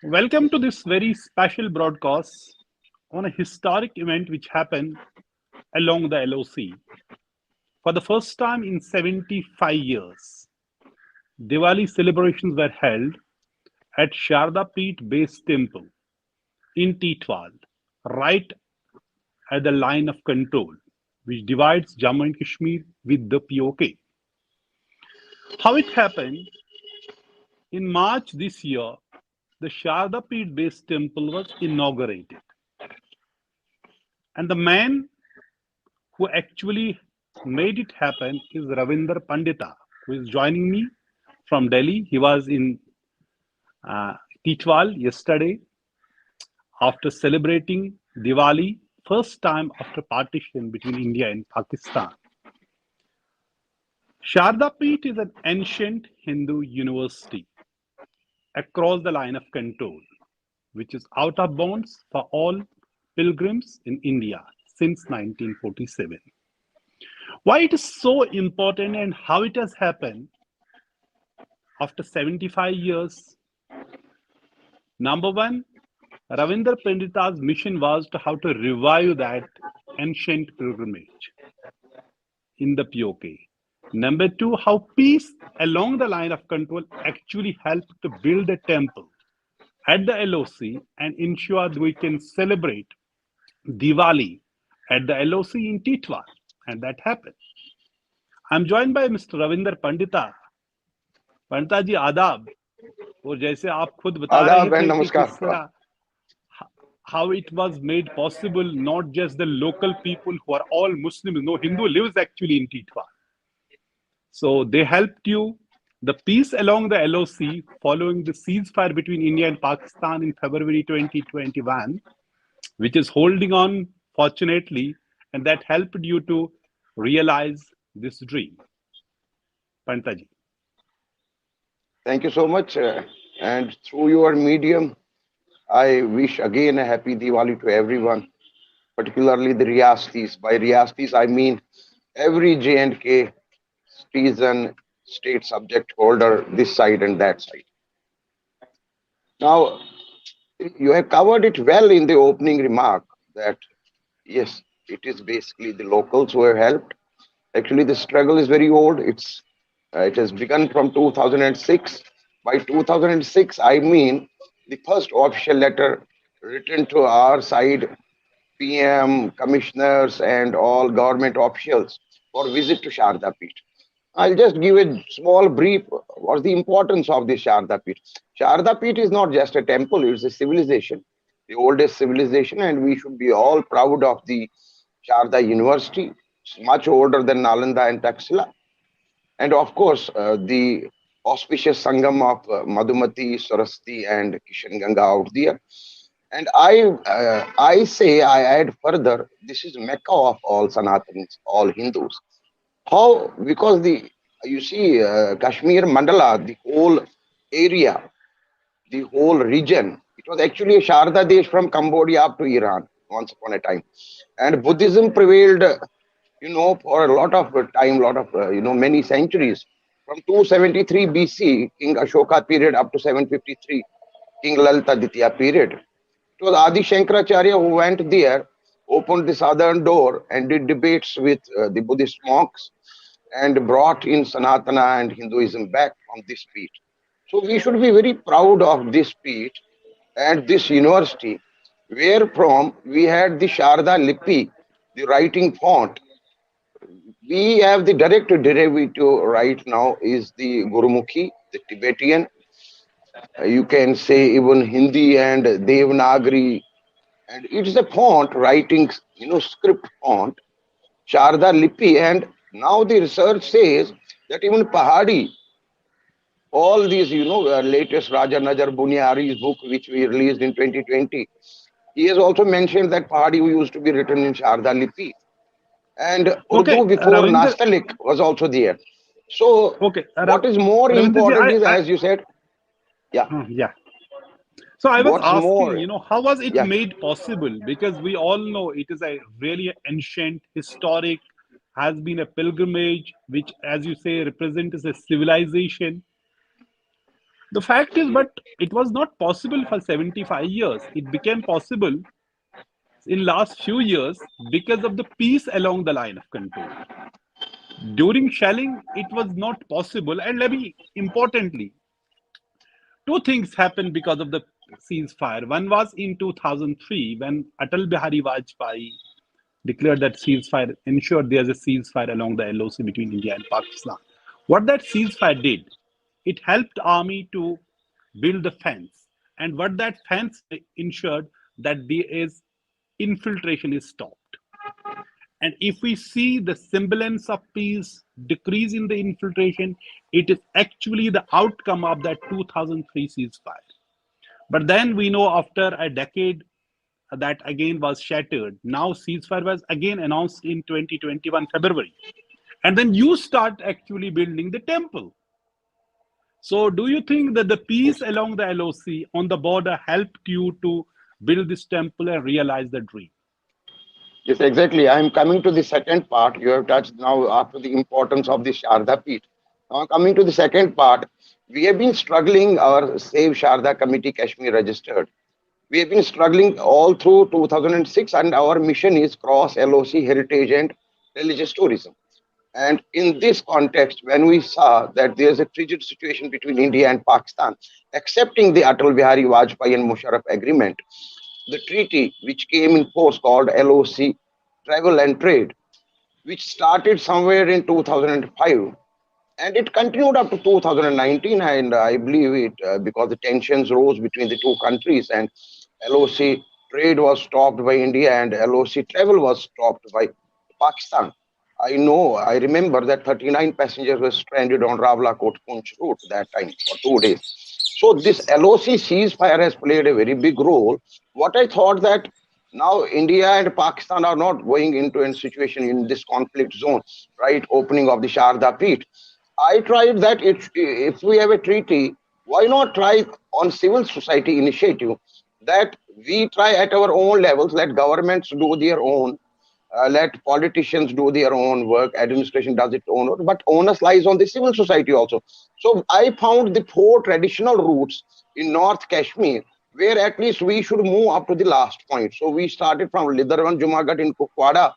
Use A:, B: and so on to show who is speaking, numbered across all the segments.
A: Welcome to this very special broadcast on a historic event which happened along the LoC. For the first time in 75 years, Diwali celebrations were held at Sharda Peeth Base Temple in Titwal, right at the line of control which divides Jammu and Kashmir with the POK. How it happened? In March this year, the Sharda Peeth Base Temple was inaugurated. And the man who actually made it happen is Ravinder Pandita, who is joining me from Delhi. He was in uh, Titwal yesterday after celebrating Diwali, first time after partition between India and Pakistan. Sharda Peeth is an ancient Hindu university across the line of control, which is out of bounds for all pilgrims in India since 1947. Why it is so important and how it has happened after 75 years. Number one, Ravinder Pandita's mission was to how to revive that ancient pilgrimage in the POK. Number two, how peace along the line of control actually helped to build a temple at the LoC and ensure that we can celebrate Diwali at the LoC in Titwa. And that happened. I'm joined by Mr. Ravinder Pandita. Pandita जी आदाब और जैसे आप खुद बता रहे
B: आदाब and
A: थे कि
B: नमस्कार।
A: किस तरह how it was made possible, not just the local people who are all Muslims, no Hindu lives actually in Titwa. So they helped you. The peace along the LoC following the ceasefire between India and Pakistan in February 2021, which is holding on fortunately, and that helped you to realize this dream. Pandita ji.
B: Thank you so much. And through your medium, I wish again a happy Diwali to everyone, particularly the Riyastis. By Riyastis, I mean every J&K citizen, state subject holder, this side and that side. Now, you have covered it well in the opening remark that, yes, it is basically the locals who have helped. Actually, the struggle is very old. It has begun from 2006. By 2006, I mean the first official letter written to our side, PM, commissioners, and all government officials for visit to Sharda Peeth. I'll just give a small brief. What's the importance of this Sharda Peeth? Sharda Peeth is not just a temple, it's a civilization, the oldest civilization, and we should be all proud of the Sharda University. It's much older than Nalanda and Taxila. And of course, the auspicious Sangam of Madhumati, Saraswati, and Kishan Ganga out there. And I say, I add further, this is Mecca of all Sanatanis, all Hindus. How? Because you see, Kashmir Mandala, the whole area, the whole region, it was actually a Sharda Desh from Cambodia up to Iran once upon a time. And Buddhism prevailed, for a lot of time, many centuries. From 273 BC, King Ashoka period up to 753, King Lalita Ditya period. It was Adi Shankaracharya who went there, opened the southern door and did debates with the Buddhist monks and brought in Sanatana and Hinduism back on this peeth. So we should be very proud of this peeth and this university, where from we had the Sharda Lipi, the writing font. We have the direct derivative right now is the Gurumukhi, the Tibetan. You can say even Hindi and Devanagari, and it's a font writing, script font, Sharda Lipi, and now the research says that even Pahadi, all these, latest Raja Najar Bunyari's book, which we released in 2020, he has also mentioned that Pahadi used to be written in Sharda Lipi. And
A: Okay,
B: Urdu before
A: Ravinder.
B: Nastaliq was also there. So
A: Okay,
B: what is more
A: Ravinder ji,
B: important is, as you said, yeah,
A: yeah. So I was
B: what's
A: asking,
B: more,
A: how was it
B: yeah.
A: made possible? Because we all know it is a really ancient, historic, has been a pilgrimage, which, as you say, represents a civilization. The fact is, but it was not possible for 75 years. It became possible in last few years because of the peace along the line of control. During shelling, it was not possible. And let me importantly, two things happened because of the ceasefire. One was in 2003 when Atal Bihari Vajpayee declared that ceasefire, ensured there's a ceasefire along the LoC between India and Pakistan. What that ceasefire did, it helped army to build the fence, and what that fence ensured that there is infiltration is stopped. And if we see the semblance of peace decrease in the infiltration, it is actually the outcome of that 2003 ceasefire. But then we know after a decade that again was shattered. Now ceasefire was again announced in 2021 February. And then you start actually building the temple. So do you think that the peace along the LoC on the border helped you to build this temple and realize the dream?
B: Yes, exactly. I am coming to the second part. You have touched now after the importance of the Sharda Peeth. Now, coming to the second part, we have been struggling. Our Save Sharda Committee Kashmir registered. We have been struggling all through 2006, and our mission is cross LoC heritage and religious tourism. And in this context, when we saw that there's a frigid situation between India and Pakistan, accepting the Atal Bihari Vajpayee and Musharraf agreement, the treaty which came in force called LoC, Travel and Trade, which started somewhere in 2005 and it continued up to 2019. And I believe it because the tensions rose between the two countries and LoC trade was stopped by India and LoC travel was stopped by Pakistan. I remember that 39 passengers were stranded on Rawalakot Punch route that time for 2 days. So this LoC ceasefire has played a very big role. What I thought that now India and Pakistan are not going into a situation in this conflict zone, right? Opening of the Sharda Peeth. I tried that if we have a treaty, why not try on civil society initiative that we try at our own levels, let governments do their own, let politicians do their own work, administration does its own work, but onus lies on the civil society also. So I found the four traditional routes in North Kashmir where at least we should move up to the last point. So we started from Lidarwan, Jumagat in Kukwada.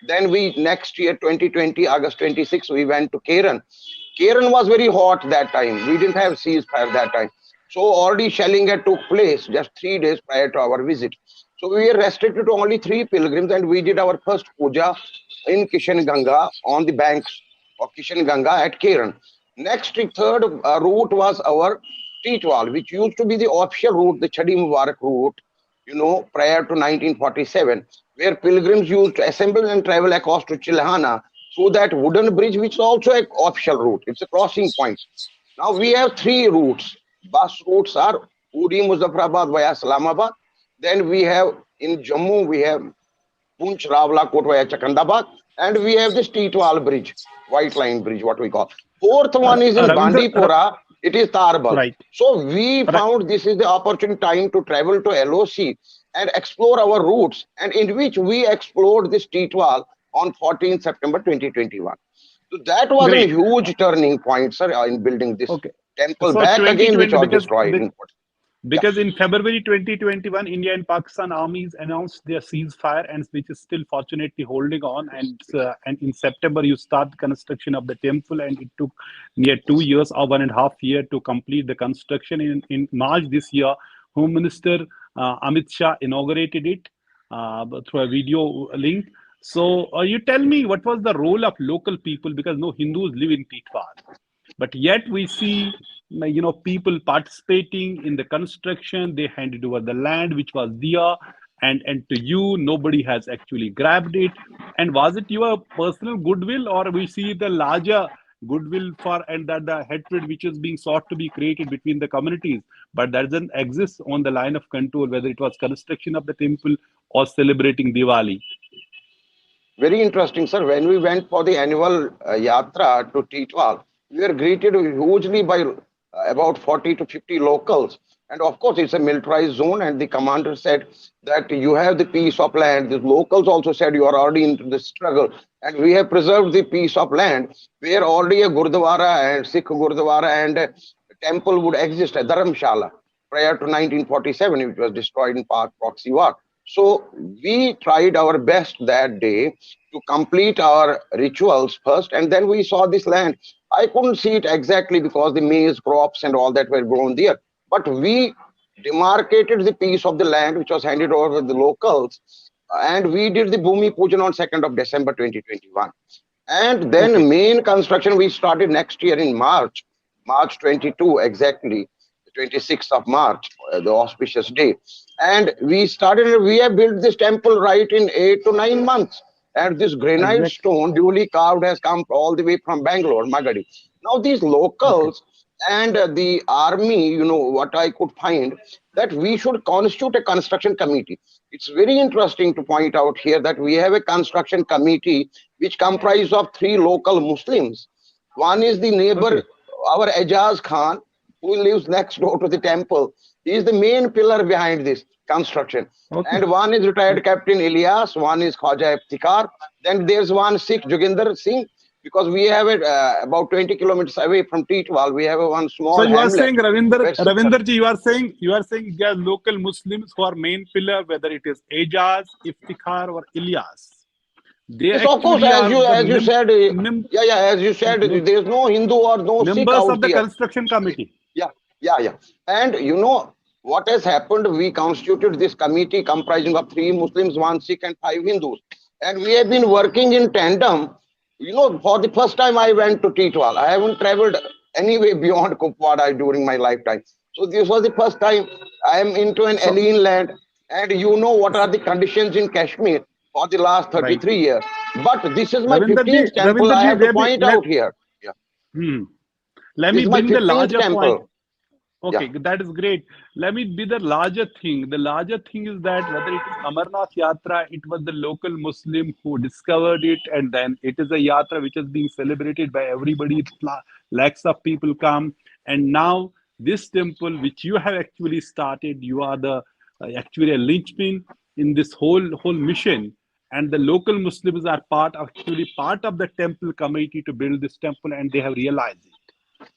B: Then we next year, 2020, August 26, we went to Keran. Keran was very hot that time. We didn't have ceasefire that time. So already shelling had took place just 3 days prior to our visit. So we were restricted to only 3 pilgrims and we did our first puja in Kishan Ganga on the banks of Kishan Ganga at Keran. Next, the third route was our Titwal, which used to be the official route, the Chadi Mubarak route, prior to 1947, where pilgrims used to assemble and travel across to Chilhana through that wooden bridge, which is also an official route. It's a crossing point. Now we have three routes. Bus routes are Uri Muzaffarabad via Islamabad. Then we have in Jammu, we have Punch Rawalakot via Chakandabad. And we have this Titwal bridge, White Line Bridge, what we call. Fourth one is in
A: Ravinder,
B: Bandipora. It is Tarbal.
A: right.
B: So we found this is the opportune time to travel to LoC and explore our routes, and in which we explored this Titwal on 14th September 2021. So that was a
A: Great.
B: huge turning point, sir, in building this
A: Okay.
B: temple
A: So
B: back again, which
A: 2020,
B: was destroyed.
A: because in February 2021, India and Pakistan armies announced their ceasefire, and which is still fortunately holding on. And in September, you start construction of the temple, and it took near 2 years or 1.5 years to complete the construction. In March this year, Home Minister Amit Shah inaugurated it through a video link. So you tell me, what was the role of local people, because no Hindus live in Titwar, but yet we see people participating in the construction. They handed over the land which was there, and to you nobody has actually grabbed it. And was it your personal goodwill, or we see the larger goodwill for, and that the hatred which is being sought to be created between the communities, but that doesn't exist on the line of control, whether it was construction of the temple or celebrating Diwali?
B: Very interesting, sir. When we went for the annual yatra to Titwal, we were greeted hugely by about 40 to 50 locals. And of course, it's a militarized zone, and the commander said that you have the piece of land. The locals also said you are already into the struggle, and we have preserved the piece of land where already a Gurdwara and Sikh Gurdwara and a temple would exist at Dharamshala prior to 1947, which was destroyed in Pak proxy war. So we tried our best that day to complete our rituals first, and then we saw this land. I couldn't see it exactly because the maize crops and all that were grown there, but we demarcated the piece of the land which was handed over to the locals, and we did the Bhumi Pujan on 2nd of December 2021. And then
A: Okay.
B: main construction we started next year in March 22 exactly, 26th of March, the auspicious day. And we have built this temple right in 8 to 9 months. And this granite
A: Exactly.
B: stone, duly carved, has come all the way from Bangalore, Magadi. Now these
A: Okay.
B: locals and the army, what I could find, that we should constitute a construction committee. It's very interesting to point out here that we have a construction committee which comprises of three local Muslims. One is the neighbor,
A: Okay.
B: our Ejaz Khan, who lives next door to the temple. He is the main pillar behind this construction.
A: Okay.
B: And one is retired
A: Okay.
B: Captain Ilyas, one is Khwaja Iftikhar. Then there's one Sikh, Joginder Singh, because we have it about 20 kilometers away from Titwal. We have one
A: So
B: small
A: you are
B: hamlet
A: saying, Ravinder,
B: where Sikhs are.
A: Ravinder ji, you are saying there are local Muslims who are main pillar, whether it is Ejaz, Iftikhar, or Ilyas. They
B: Yes, of course,
A: actually
B: as
A: are
B: you
A: the
B: as you said, as you said, there's no Hindu or no Sikh
A: members
B: out
A: of the
B: there.
A: construction committee.
B: Yeah, yeah. And what has happened? We constituted this committee comprising of three Muslims, one Sikh, and five Hindus. And we have been working in tandem. For the first time I went to Titwal. I haven't traveled anyway beyond Kupwara during my lifetime. So this was the first time I am into an
A: So,
B: alien land. And you know what are the conditions in Kashmir for the last
A: right.
B: 33 years. But this is my
A: Ravinder ji,
B: 15th temple
A: Ravinder
B: I
A: ji,
B: have to point out here. Yeah,
A: hmm. Let
B: this
A: me
B: is my
A: bring the
B: 15th
A: larger point.
B: temple. Yeah.
A: Okay, that is great. Let me be the larger thing. The larger thing is that whether it is Amarnath Yatra, it was the local Muslim who discovered it, and then it is a yatra which is being celebrated by everybody. Lakhs of people come, and now this temple, which you have actually started, you are the actually a linchpin in this whole mission. And the local Muslims are actually part of the temple committee to build this temple, and they have realized it.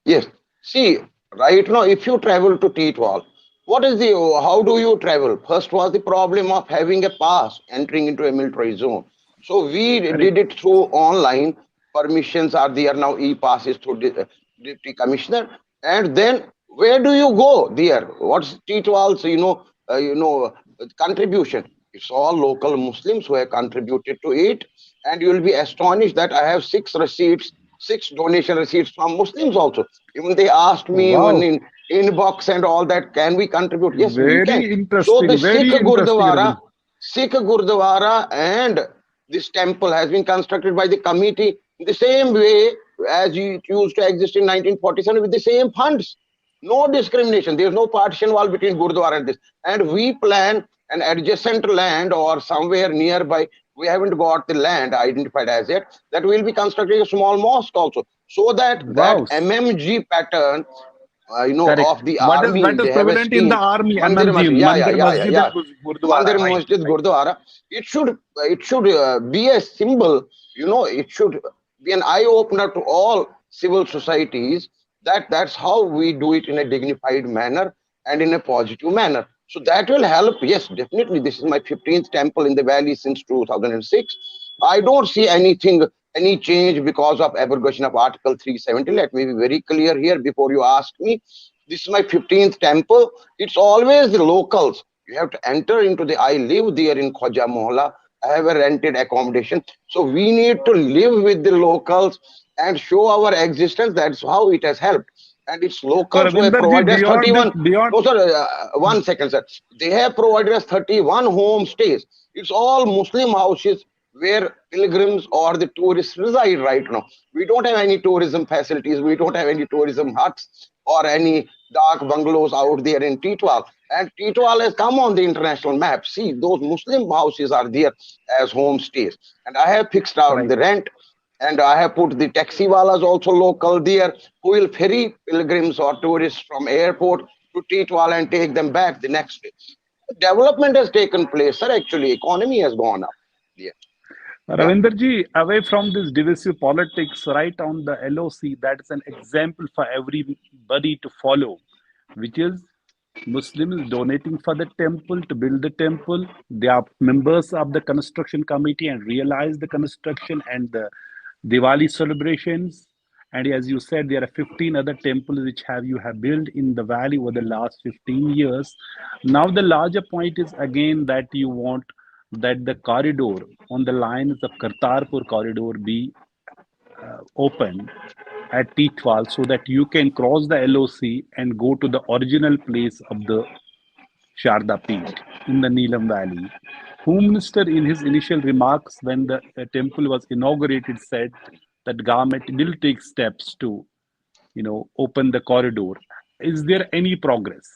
B: Yes. See, right now, if you travel to Titwal, how do you travel? First was the problem of having a pass entering into a military zone. So we did
A: Correct.
B: it through online. Permissions are there now, e-passes through the deputy commissioner. And then where do you go there? What's Titwal's, contribution? It's all local Muslims who have contributed to it. And you will be astonished that I have six donation receipts from Muslims also. Even they asked me when
A: Wow.
B: in inbox and all that, can we contribute? Yes, we can.
A: Very
B: So the
A: interesting. Very interesting, Ravinder.
B: Sikh Gurdwara and this temple has been constructed by the committee in the same way as it used to exist in 1947 with the same funds. No discrimination. There's no partition wall between Gurdwara and this. And we plan an adjacent land or somewhere nearby. We haven't got the land identified as yet. That will be constructing a small mosque also, so that
A: Wow.
B: MMG pattern,
A: Correct.
B: of the
A: What is
B: army,
A: that is
B: they have a
A: prevalent in the
B: scheme.
A: army?
B: Mandir
A: MMG,
B: Masjid,
A: Mandir Masjid
B: yeah.
A: and Gurdwara.
B: Mandir
A: Right.
B: Masjid
A: Right.
B: Gurdwara. It should be a symbol. It should be an eye opener to all civil societies. That's how we do it in a dignified manner and in a positive manner. So that will help. Yes, definitely. This is my 15th temple in the valley since 2006. I don't see any change because of abrogation of Article 370. Let me be very clear here before you ask me. This is my 15th temple. It's always the locals. You have to enter into I live there in Khwaja Mohalla. I have a rented accommodation. So we need to live with the locals and show our existence. That's how it has helped. And it's
A: So
B: locals who have
A: Ravinder ji,
B: provided us
A: beyond this,
B: 31.
A: beyond
B: No, sir, 1 second, sir. They have provided us 31 homestays. It's all Muslim houses where pilgrims or the tourists reside right now. We don't have any tourism facilities. We don't have any tourism huts or any dark bungalows out there in Titwal. And Titwal has come on the international map. See, those Muslim houses are there as homestays. And I have fixed out
A: right.
B: the rent. And I have put the taxi walas also local there who will ferry pilgrims or tourists from airport to Titwal and take them back the next day. Development has taken place, sir. Actually, economy has gone up. Yeah. Yeah.
A: Ravinderji, away from this divisive politics, right on the LoC, that is an example for everybody to follow, which is Muslims donating for the temple to build the temple. They are members of the construction committee and realize the construction and the Diwali celebrations. And as you said, there are 15 other temples which have built in the valley over the last 15 years. Now the larger point is again that you want that the corridor on the lines of Kartarpur corridor be open at Teachwal so that you can cross the LoC and go to the original place of the Sharda Peeth in the Neelam Valley. Home Minister, in his initial remarks when the temple was inaugurated, said that government will take steps to, open the corridor. Is there any progress?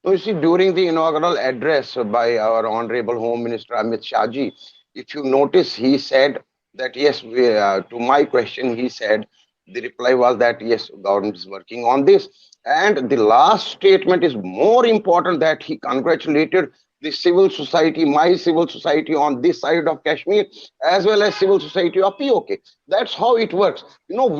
B: So you see, during the inaugural address by our Honorable Home Minister Amit Shah ji, if you notice, he said that yes, to my question, he said the reply was that yes, government is working on this. And the last statement is more important, that he congratulated the civil society, my civil society on this side of Kashmir, as well as civil society of POK. That's how it works.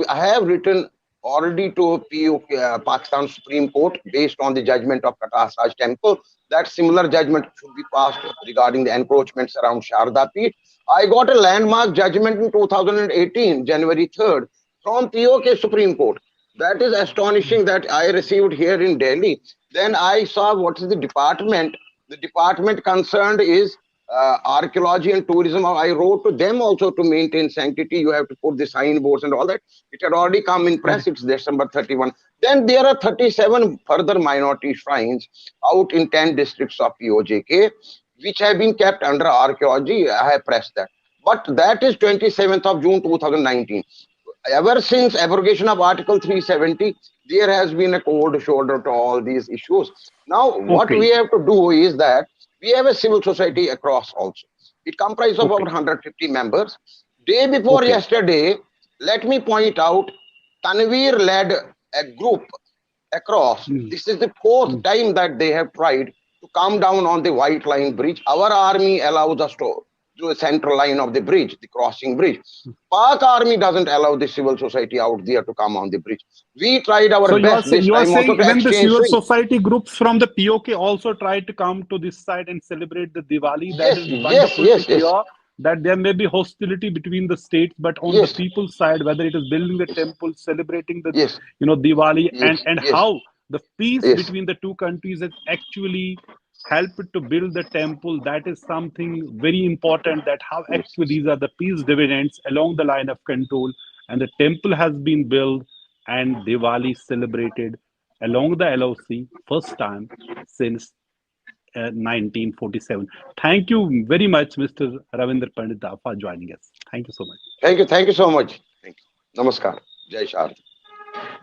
B: I have written already to POK, Pakistan Supreme Court, based on the judgment of Katasraj Temple, that similar judgment should be passed regarding the encroachments around Sharda Peeth. I got a landmark judgment in 2018, January 3rd, from POK Supreme Court. That is astonishing, that I received here in Delhi. Then I saw what is the department. The department concerned is archaeology and tourism. I wrote to them also to maintain sanctity. You have to put the signboards and all that. It had already come in press. It's December 31. Then there are 37 further minority shrines out in 10 districts of POJK, which have been kept under archaeology. I have pressed that. But that is 27th of June 2019. Ever since abrogation of Article 370, there has been a cold shoulder to all these issues. Now, what we
A: Okay,
B: have to do is that we have a civil society across also. It comprises of about
A: okay,
B: 150 members. Day before
A: okay.
B: yesterday, let me point out, Tanveer led a group across.
A: Mm,
B: This is the fourth
A: mm.
B: time that they have tried to come down on the White Line Bridge. Our army allows us to do the central line of the bridge, the crossing bridge. Pak army doesn't allow the civil society out there to come on the bridge. We tried our
A: So you are
B: best
A: saying
B: this
A: you are
B: time also
A: saying
B: to
A: even the
B: exchange
A: civil
B: swing.
A: society groups from the POK also try to come to this side and celebrate the Diwali. That
B: Yes,
A: is
B: yes,
A: wonderful to
B: yes, yes,
A: hear that there may be hostility between the states, but on the
B: yes,
A: people's side, whether it is building the
B: yes,
A: temple, celebrating the
B: yes,
A: Diwali, and
B: yes, yes,
A: how the peace
B: yes,
A: between the two countries has actually helped to build the temple. That is something very important. That how
B: yes,
A: actually these are the peace dividends along the line of control, and the temple has been built and Diwali celebrated along the LoC first time since 1947. Thank you very much, Mr. Ravinder Pandita, for joining us. Thank you so much.
B: Thank you so much. Thank you. Namaskar. Jai Shah.